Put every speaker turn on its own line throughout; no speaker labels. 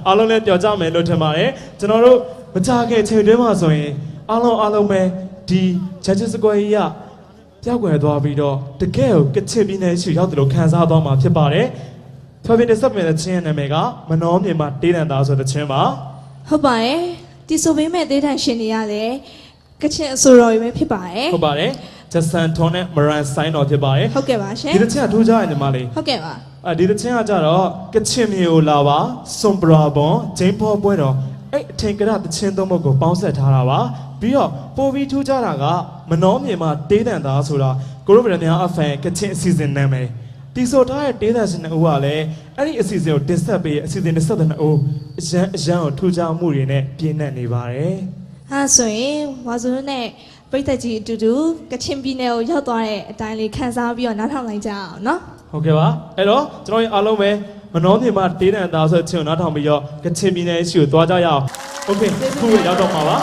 အားလုံးလည်းပြောကြမယ်လို့ထင်ပါတယ်ကျွန်တော်တို့မကြခင်ချိန်တွင်းမှာဆိုရင်အားလုံးပဲဒီ Judges Square ကြီးကပြောက်ွယ်သွားပြီးတော့တကယ်ကိုကချင်ပြည်နယ်ရှိရောက်တယ်လို့ခံစားသွားမှာဖြစ်ပါတယ်ဖျော်ဖြေတဲ့စပ်ပင်တဲ့ချင်းရဲ့နာမည်ကမနှောမြင်မှတေးတန်သားဆိုတဲ့ချင်းပါ
ဟုတ်ပါတယ်ဒီဆိုပေးမဲ့တေးတန်ရှင်တွေရတယ်ကချင်အဆိုတော်တွေပဲဖြစ်ပါတယ်
ဟုတ်ပါတယ်ဂျက်ဆန်ထွန်နဲ့မရန်ဆိုင်တော်ဖြစ်ပါတယ်
ဟုတ်ကဲ့ပါရှင်
ဒီတစ်ချက်ကထိုးကြရညီမလေး
ဟုတ်ကဲ့ပါ
ဒီတစ်ချင်းကကြတော့ကချင်မျိုးလာပါစွန်ပရာဘွန်ဂျိမ်းဖော်ပွဲတော်အဲ့အထင်ကရတချင်းသုံးဖို့ကိုပေါင်းဆက်ထားတာပါပြီးတော့ပိုပြီးထူးခြားတာကမနှောမြင်မှတေးတန်သားဆိုတာကိုရိုဗီဒများအဖန်ကချင်အစီအစဉ်နာမည်တီဆိုထားတဲ့တေးတန်ရှင်2ဦးကလည်းအဲ့ဒီအစီအစဉ်ကိုတင်ဆက်ပေးအစီအစဉ်22ဦးအရန်ကိုထူးခြားမှုတွေနဲ့ပြည့်နှက်နေပါတယ်
ဟာဆိုရင်ဝါစုနဲ့ပရိသတ်ကြီးအတူတူကချင်ပြည်နယ်ကိုရောက်သွားတဲ့အတိုင်းလေးခန်းစားပြီးတော့နားထောင်လိုက်ကြအောင်နော်
ဟုတ်ကဲ့ပါအဲ့တော့ကျွန်တော်တို့အားလုံးပဲမနှောမြင်မှတေးတန်သားဆိုချင်းနားထောင်ပြီးတော့ကချင်ပြည်နယ်ရှိကိုသွားကြရအောင်โอเคခုရောက်တော့မှာပါ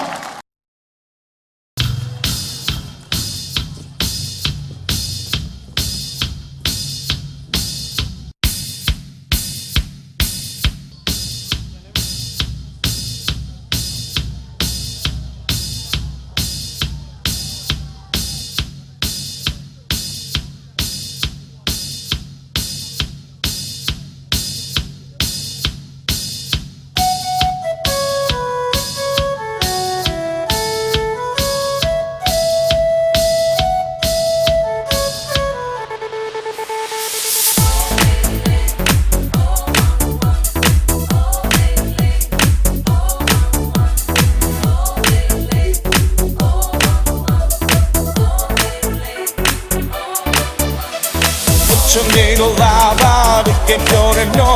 Chumego lava de che fiore no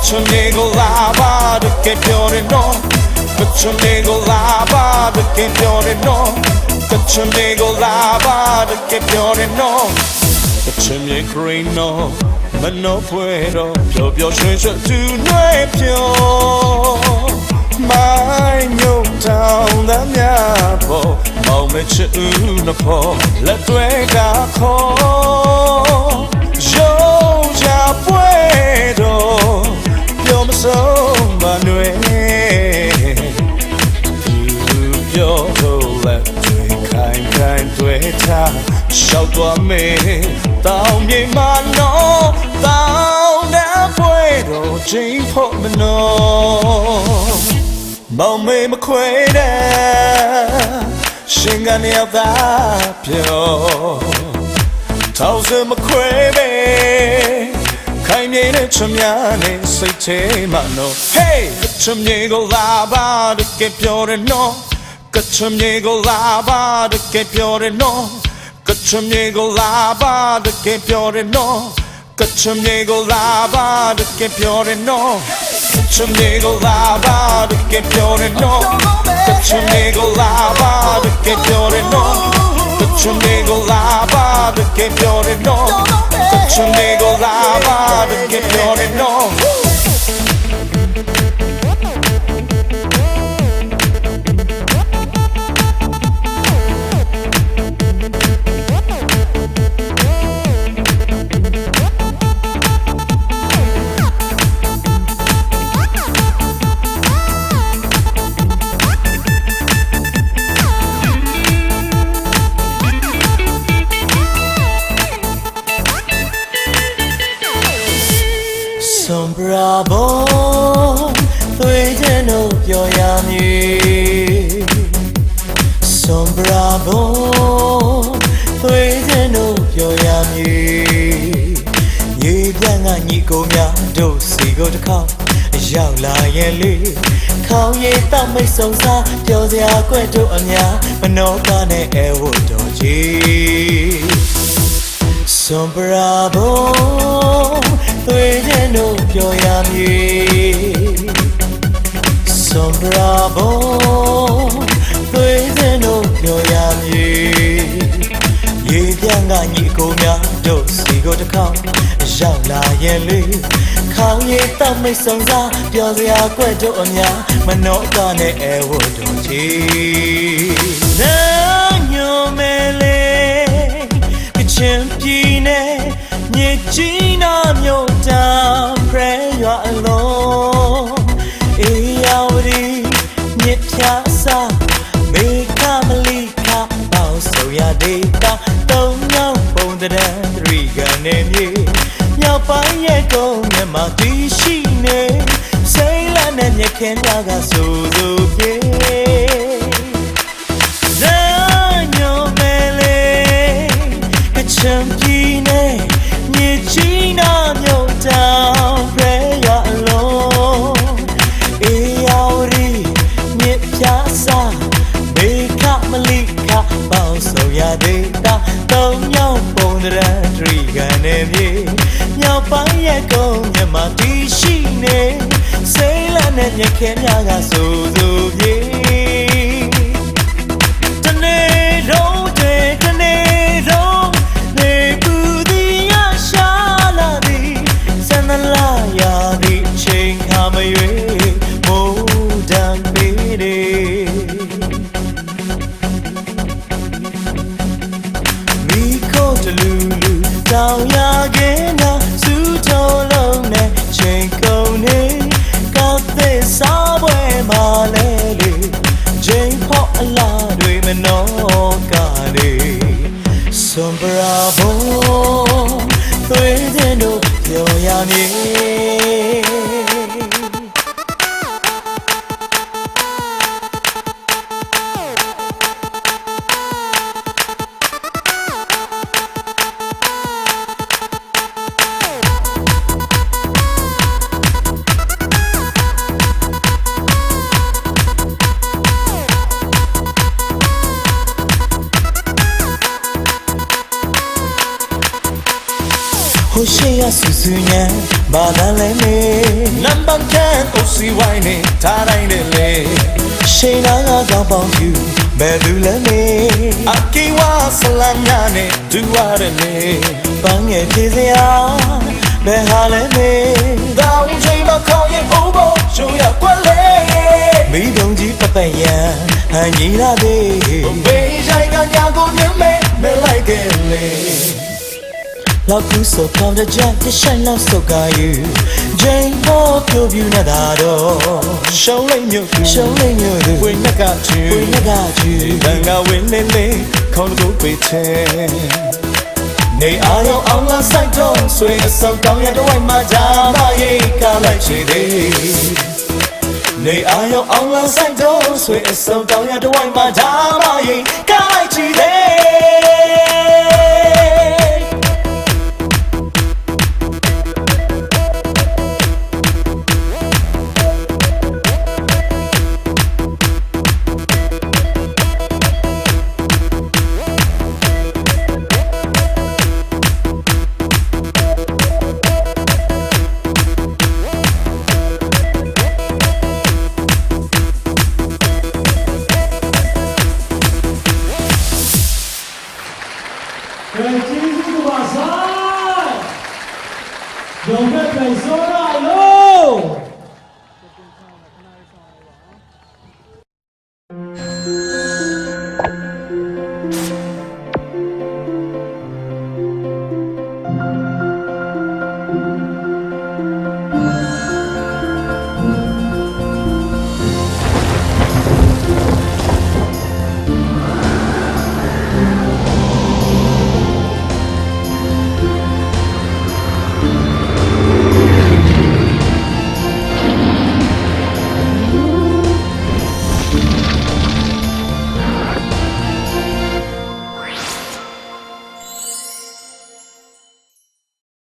Chumego lava de che fiore no Chumego lava de che fiore no Chumego lava de che fiore no Chumie green no Ma no puedo Pio shuisha tu no e pio Mai nyo down da mia po Mau me che una po La tue ga ko Yo ya puedo, yo me sombra yo la kind tueta, shout to me, down mi mano, down ya puedo, jing for me no, mau me cuida, shingani da pio. Thousand McQuabe, kind of Chamiane, say Tamano. Hey, Chamigo lava, the Cape no. Chamigo lava, the Cape no. Chamigo lava, the Cape no. Chamigo lava, the Cape no. Chamigo lava, the Cape no. Chamigo lava, the Cape no. Chumego lava, the che fiore no. Chumego lava, the che fiore no. Bravo, tuoi no pioiami. Son bravo, tuoi no pioiami. Ye bianga ni ko mya do si go de khao. Yao la yen li, khao ye ta mai song sa, pyo sia kwet do a mya, mano ka ne e wo do ji. Son bravo, tuoi no pioiami. Son bravo, tuoi no pioiami. Ye bianga ni ko mya do si go de khao. Yao la yen li, khao ye ta mai song sa, pyo sia kwet do a mya, mano ka ne e wo do ji. Na nyo me le, champione, nye china myo ta pray alone. မြက်ခဲများကဆိုပြေဇာညိုမဲလေကချင်ပြည်နယ်မြေကြီးနာမြို့တောင်ဖဲရအလုံးအေယာဝရီမြစ်ပြားစားဘေခမလိခပေါင်းဆိုရသေးတာသုံးယောက်ပုံတရထရီကနေမြေမြောက်ပိုင်းရဲ့ကုန်းမြမတီရှိနေစိတ်လနဲ့မြက်ခဲများကဆိုပြေတနေ့လုံးတွေတနေ့လုံးနေပူသည်ရရှာလာသည်စန္ဒလာရာသည်ချိန်ခါမရွေမိုးတံပေးတယ်မိခိုးတလူလူတောင်ရခဲ့နာစူးတော်လုံးနဲ့ချိန်ကုန်နေကောက်တဲ့စားပွဲမှာလဲလေချိန်ဖော့အလားတွေမနှောကားလေစွန်ပရာဘုံသွေးတဲ့တို့ပြောရမည်ဟိုရှိရဆူဆူညံဘာသာလဲမေနံပါတ်10ကိုစီဝိုင်းနေထားတိုင်းနဲ့လေရှိနာကကြောင်းပေါင်းယူဘယ်သူလဲမေအကီဝါဆလမ်ညာနဲ့ဒူဝရတယ်လေပန်းငယ်ပြေစရာဘယ်ဟာလဲမေတောင်းချိန်မခေါ်ရင်အိုးဖို့ရှုံးရကွက်လေမိဘုံကြီးပပယံဟန်ကြီးလာသေးဘေးဆိုင်ကညာကိုမြင်မဲမဲလိုက်ကြလေလောက်ကူဆိုကောင်းတဲ့ကြက်တရှိုင်းလောက်စုပ်ကားယူဂျိန်ဘောပြူပြူနေတာတော့ရှုံးလိမ့်မြို့သူဝင်းနကချူဘန်ကဝင်းနေလေခေါင်းကိုပေးချဲနေအားရောအောင်လာဆိုင်တော့ဆွေအစောကောင်းရတော့မှဂျာမရေးကားလိုက်ချေသေးနေအားရောအောင်လာဆိုင်တော့ဆွေအစောကောင်းရတော့မှဂျာမရေးကားလိုက်ချေသေး